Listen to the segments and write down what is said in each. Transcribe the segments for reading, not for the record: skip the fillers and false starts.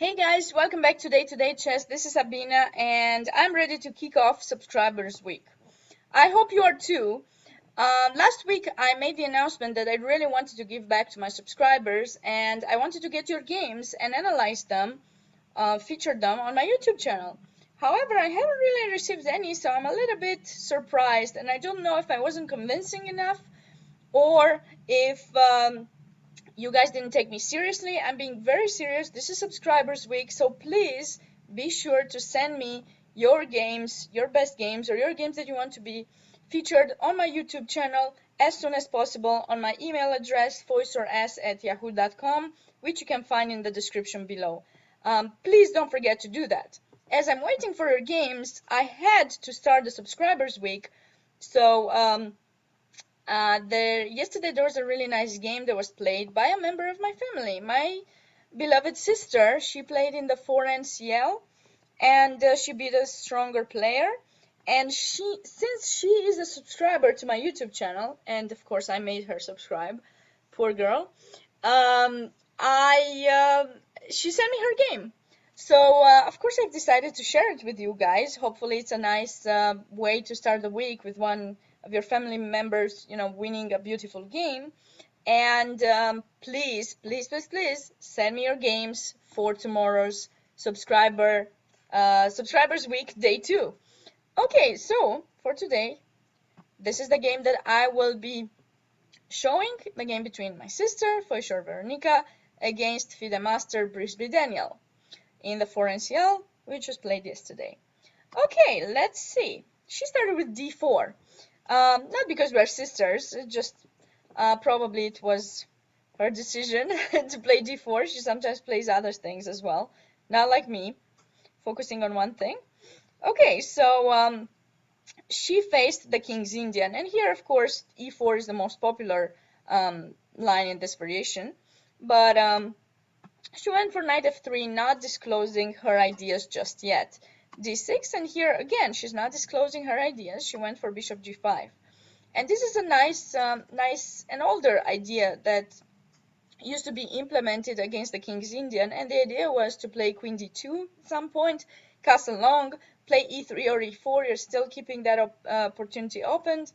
Hey guys, welcome back to Day-to-Day Chess. This is Sabina and I'm ready to kick off Subscribers Week. I hope you are too. Last week I made the announcement that I really wanted to give back to my subscribers and I wanted to get your games and analyze them, feature them on my YouTube channel. However, I haven't really received any, so I'm a little bit surprised and I don't know if I wasn't convincing enough or if you guys didn't take me seriously. I'm being very serious. This is Subscribers Week, so please be sure to send me your games, your best games, or your games that you want to be featured on my YouTube channel as soon as possible on my email address foisors@yahoo.com, which you can find in the description below. Please don't forget to do that. As I'm waiting for your games, I had to start the Subscribers Week, so yesterday there was a really nice game that was played by a member of my family. My beloved sister, she played in the 4 NCL and she beat a stronger player. And since she is a subscriber to my YouTube channel, and of course I made her subscribe, poor girl, she sent me her game. So of course I've decided to share it with you guys. Hopefully it's a nice way to start the week with one of your family members, winning a beautiful game. And please send me your games for tomorrow's Subscribers Week Day 2. Okay, so for today, this is the game that I will be showing, the game between my sister, Mihaela-Veronica, against FIDE Master Brisby Daniel in the 4 NCL, which was played yesterday. Okay, let's see. She started with d4. Not because we're sisters, just probably it was her decision to play d4. She sometimes plays other things as well, not like me, focusing on one thing. Okay, so she faced the King's Indian, and here of course e4 is the most popular line in this variation, but she went for knight f3, not disclosing her ideas just yet. d6, and here again she's not disclosing her ideas. She went for bishop g5, and this is a nice and older idea that used to be implemented against the King's Indian, and the idea was to play queen d2 at some point, castle long, play e3 or e4. You're still keeping that opportunity open,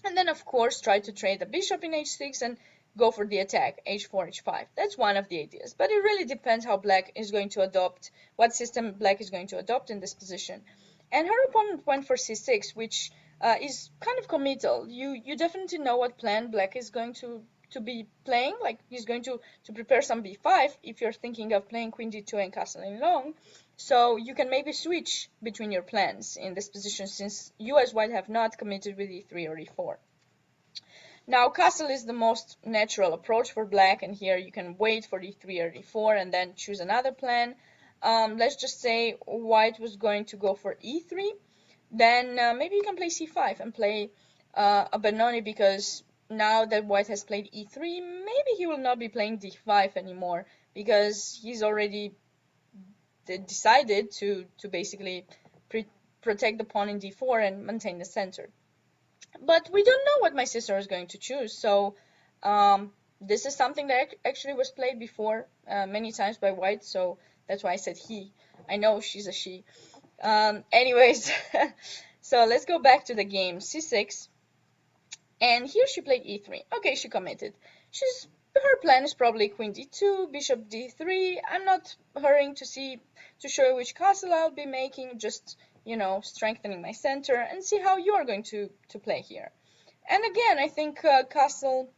and then of course try to trade the bishop in h6 and go for the attack, h4, h5. That's one of the ideas, but it really depends how black is going to adopt, what system black is going to adopt in this position. And her opponent went for c6, which is kind of committal. You definitely know what plan black is going to be playing. Like, he's going to prepare some b5 if you're thinking of playing queen d2 and castling long. So you can maybe switch between your plans in this position, since you as white have not committed with e3 or e4. Now, castle is the most natural approach for black, and here you can wait for e3 or e4 and then choose another plan. Let's just say white was going to go for e3, then maybe you can play c5 and play a Benoni, because now that white has played e3, maybe he will not be playing d5 anymore, because he's already decided to basically protect the pawn in d4 and maintain the center. But we don't know what my sister is going to choose, so this is something that actually was played before many times by white, so that's why I said he. I know she's a she. Anyways, so let's go back to the game. c6, and here she played e3. Okay, she committed. Her plan is probably queen d2, bishop d3. I'm not hurrying to show you which castle I'll be making, just strengthening my center, and see how you are going to play here. And again, I think castle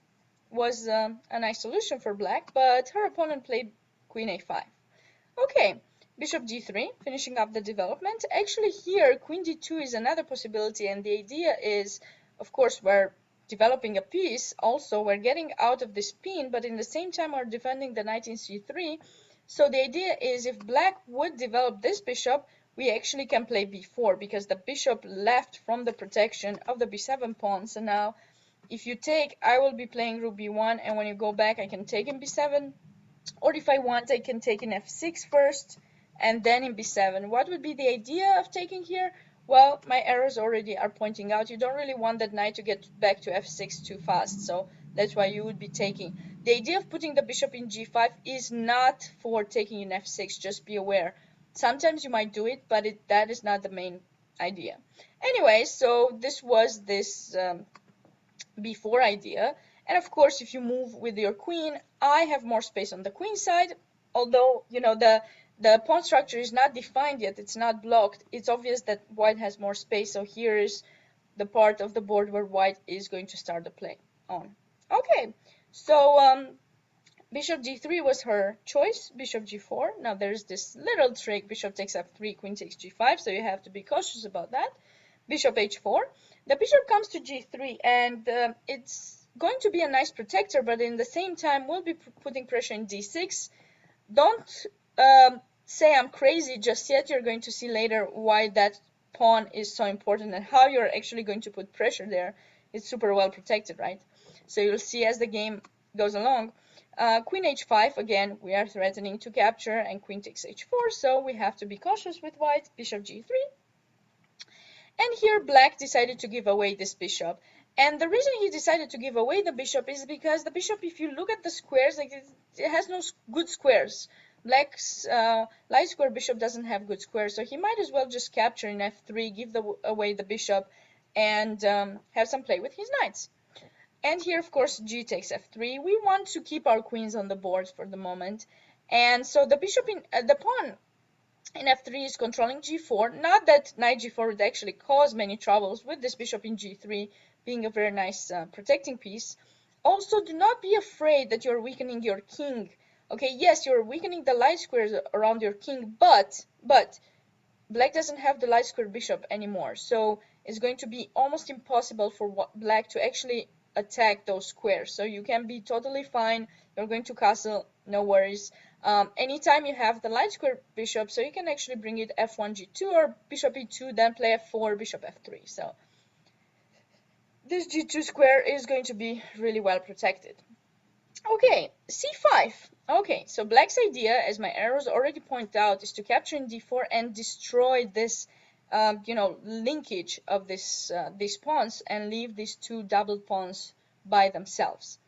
was a nice solution for black, but her opponent played queen a5. Okay, bishop d3, finishing up the development. Actually here, queen d2 is another possibility, and the idea is, of course, we're developing a piece. Also, we're getting out of this pin, but in the same time we're defending the knight in c3. So the idea is, if black would develop this bishop, we actually can play b4, because the bishop left from the protection of the b7 pawn. So now if you take, I will be playing rook b1, and when you go back I can take in b7, or if I want I can take in f6 first and then in b7. What would be the idea of taking here? Well, my arrows already are pointing out you don't really want that knight to get back to f6 too fast, so That's why you would be taking. The idea of putting the bishop in g5 is not for taking in f6, just be aware. Sometimes you might do it, but that is not the main idea. Anyway, so this was this b4 idea. And of course, if you move with your queen, I have more space on the queen side, although, you know, the pawn structure is not defined yet, it's not blocked. It's obvious that white has more space, so here is the part of the board where white is going to start the play on. Okay, so bishop g3 was her choice, bishop g4. Now there's this little trick, bishop takes f3, queen takes g5, so you have to be cautious about that. Bishop h4. The bishop comes to g3, and it's going to be a nice protector, but in the same time we'll be putting pressure in d6. Don't say I'm crazy just yet. You're going to see later why that pawn is so important and how you're actually going to put pressure there. It's super well protected, right? So you'll see as the game goes along. Queen h5, again, we are threatening to capture, and queen takes h4, so we have to be cautious with white. Bishop g3. And here black decided to give away this bishop. And the reason he decided to give away the bishop is because the bishop, if you look at the squares, like it has no good squares. Black's light square bishop doesn't have good squares, so he might as well just capture in f3, give away the bishop, and have some play with his knights. And here, of course, g takes f3. We want to keep our queens on the board for the moment. And so the bishop the pawn in f3 is controlling g4. Not that knight g4 would actually cause many troubles with this bishop in g3 being a very nice protecting piece. Also, do not be afraid that you're weakening your king. Okay, yes, you're weakening the light squares around your king, but black doesn't have the light square bishop anymore, so it's going to be almost impossible for black to actually attack those squares. So you can be totally fine. You're going to castle, no worries. Anytime you have the light square bishop, so you can actually bring it f1 g2 or bishop e2, then play f4, bishop f3. So this g2 square is going to be really well protected. Okay, c5. Okay, so black's idea, as my arrows already point out, is to capture in d4 and destroy this you know, linkage of these pawns and leave these two double pawns by themselves.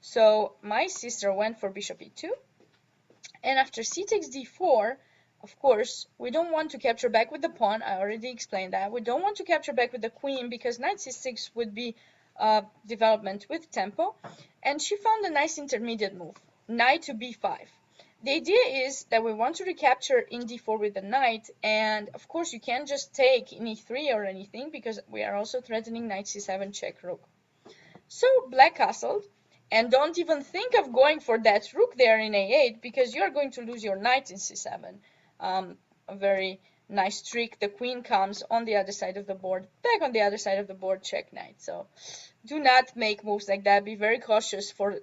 So my sister went for bishop e2, and after c takes d4, of course, we don't want to capture back with the pawn. I already explained that. We don't want to capture back with the queen because knight c6 would be development with tempo. And she found a nice intermediate move, knight to b5. The idea is that we want to recapture in d4 with the knight, and of course you can't just take in e3 or anything because we are also threatening knight c7 check rook. So black castled, and don't even think of going for that rook there in a8 because you're going to lose your knight in c7. A very nice trick. The queen comes on the other side of the board, back on the other side of the board, check knight. So do not make moves like that. Be very cautious for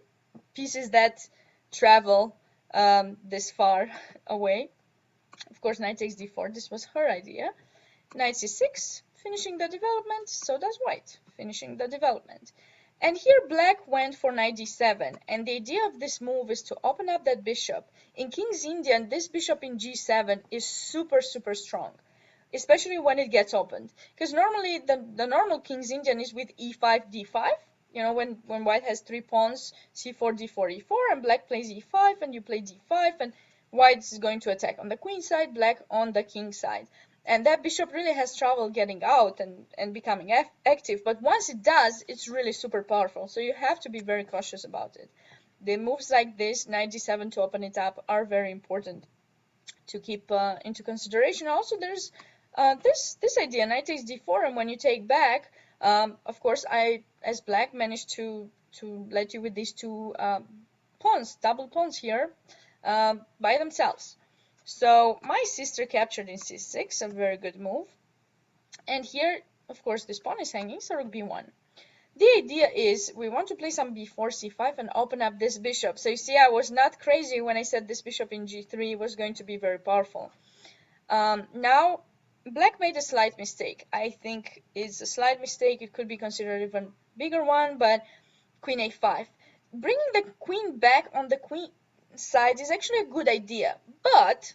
pieces that travel this far away. Of course, knight takes d4. This was her idea. Knight c6, finishing the development. So does white, finishing the development. And here black went for knight d7, and the idea of this move is to open up that bishop. In King's Indian, this bishop in g7 is super strong, especially when it gets opened. Because normally the normal King's Indian is with e5, d5. You know, when white has three pawns, c4, d4, e4, and black plays e5, and you play d5, and white is going to attack on the queen side, black on the king side. And that bishop really has trouble getting out and becoming active. But once it does, it's really super powerful. So you have to be very cautious about it. The moves like this, knight d7 to open it up, are very important to keep into consideration. Also, there's this idea, knight takes d4, and when you take back, of course, I, as black, managed to let you with these two pawns, double pawns here, by themselves. So my sister captured in c6, a very good move. And here, of course, this pawn is hanging, so rook b1. The idea is we want to play some b4, c5, and open up this bishop. So you see, I was not crazy when I said this bishop in g3 was going to be very powerful. Now, black made a slight mistake. I think it's a slight mistake. It could be considered even bigger one, but queen a5. Bringing the queen back on the queen side is actually a good idea, but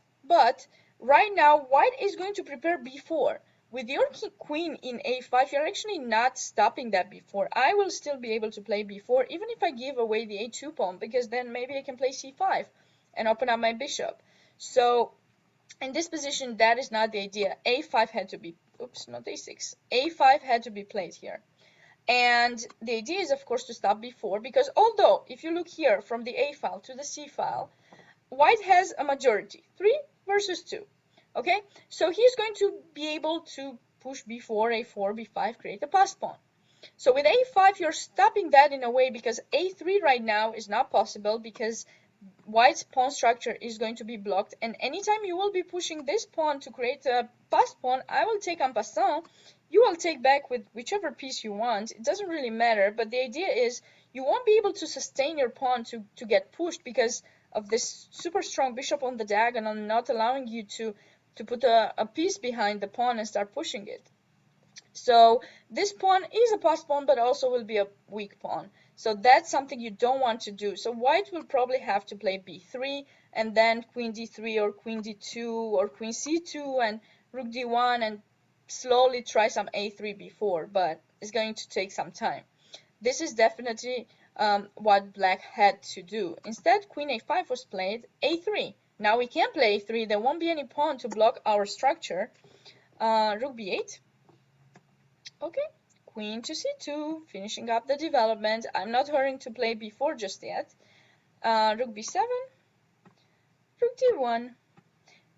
right now white is going to prepare b4. with your queen in a5, you're actually not stopping that b4. I will still be able to play b4 even if I give away the a2 pawn, because then maybe I can play c5 and open up my bishop. So in this position, that is not the idea. a5 had to be, oops, not a6. a5 had to be played here. And the idea is, of course, to stop b4, because although if you look here from the a file to the c file, white has a majority, 3 versus 2. Okay, so he's going to be able to push b4, a4, b5, create a passed pawn. So with a5, you're stopping that in a way, because a3 right now is not possible, because white's pawn structure is going to be blocked, and anytime you will be pushing this pawn to create a passed pawn, I will take en passant, you will take back with whichever piece you want. It doesn't really matter, but the idea is you won't be able to sustain your pawn to get pushed because of this super strong bishop on the diagonal, not allowing you to put a piece behind the pawn and start pushing it. So this pawn is a passed pawn, but also will be a weak pawn. So that's something you don't want to do. So white will probably have to play b3, and then queen d3 or queen d2 or queen c2 and rook d1, and slowly try some a3 b4, but it's going to take some time. This is definitely what black had to do. Instead, queen a5 was played, a3. Now we can play a3. There won't be any pawn to block our structure. Rook b8. Okay, queen to c2, finishing up the development. I'm not hurrying to play b4 just yet. Rook b7, rook d1.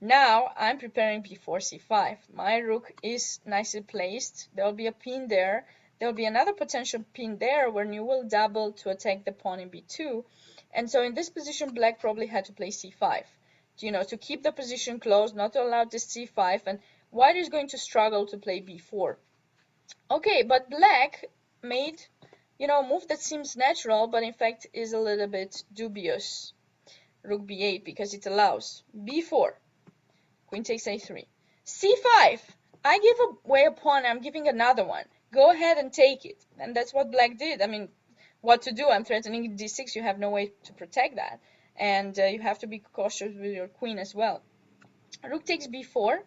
Now I'm preparing before c5. My rook is nicely placed. There will be a pin there. There will be another potential pin there where you will double to attack the pawn in b2. And so in this position, black probably had to play c5, to keep the position closed, not to allow this c5, and white is going to struggle to play b4. Okay, but black made, a move that seems natural, but in fact is a little bit dubious. Rook b8, because it allows b4. Queen takes a3. c5. I give away a pawn. I'm giving another one. Go ahead and take it. And that's what black did. I mean, what to do? I'm threatening d6. You have no way to protect that. And you have to be cautious with your queen as well. Rook takes b4.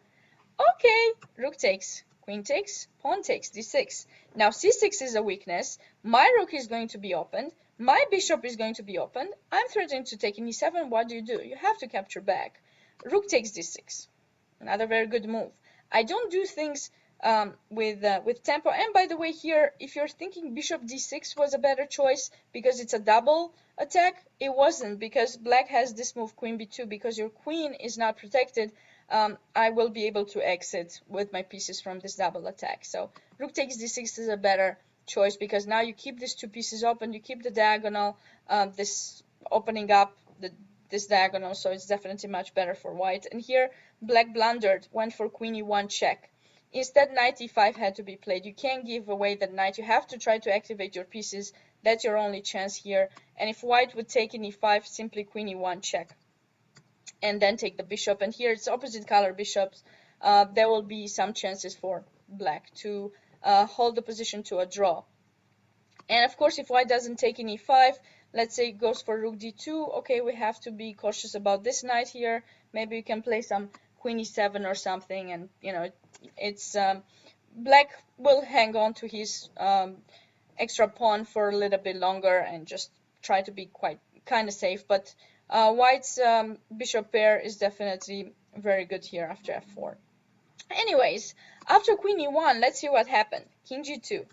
Okay. Rook takes. Queen takes. Pawn takes. d6. Now c6 is a weakness. My rook is going to be opened. My bishop is going to be opened. I'm threatening to take in e7. What do? You have to capture back. Rook takes d6. Another very good move. I don't do things with tempo. And by the way, here, if you're thinking bishop d6 was a better choice because it's a double attack, it wasn't, because black has this move queen b2. Because your queen is not protected, I will be able to exit with my pieces from this double attack. So rook takes d6 is a better choice, because now you keep these two pieces open, you keep the diagonal, this opening up this diagonal, so it's definitely much better for white. And here black blundered, went for queen e1 check. Instead, knight e5 had to be played. You can't give away that knight. You have to try to activate your pieces. That's your only chance here. And if white would take in e5, simply queen e1 check, and then take the bishop. And here it's opposite color bishops. There will be some chances for black to hold the position to a draw. And of course, if white doesn't take in e5, let's say it goes for rook d2, okay, we have to be cautious about this knight here. Maybe you can play some queen e7 or something, and it's black will hang on to his extra pawn for a little bit longer and just try to be kind of safe. But white's bishop pair is definitely very good here after f4. Anyways, after queen e1, let's see what happened. King g2.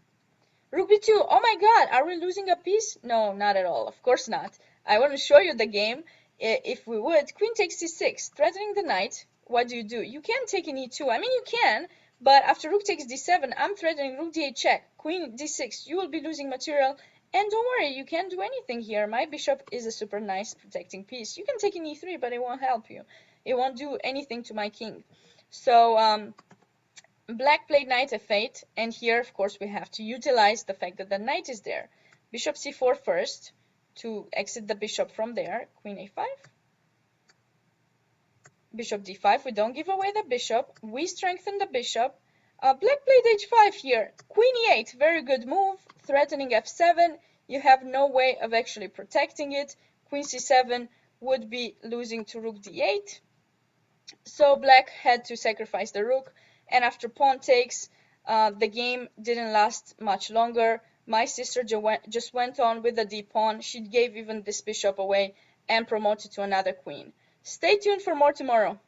Rook b2. Oh my god, are we losing a piece? No, not at all. Of course not. I want to show you the game. If we would, queen takes c6, threatening the knight. What do? You can take in e2. I mean, you can, but after rook takes d7, I'm threatening rook d8 check. Queen d6, you will be losing material. And don't worry, you can't do anything here. My bishop is a super nice protecting piece. You can take in e3, but it won't help you. It won't do anything to my king. So, black played knight f8, and here, of course, we have to utilize the fact that the knight is there. Bishop c4 first to exit the bishop from there. Queen a5. Bishop d5. We don't give away the bishop. We strengthen the bishop. Black played h5 here. Queen e8. Very good move. Threatening f7. You have no way of actually protecting it. Queen c7 would be losing to rook d8. So black had to sacrifice the rook. and after pawn takes, the game didn't last much longer. My sister just went on with the d pawn. She gave even this bishop away and promoted to another queen. Stay tuned for more tomorrow.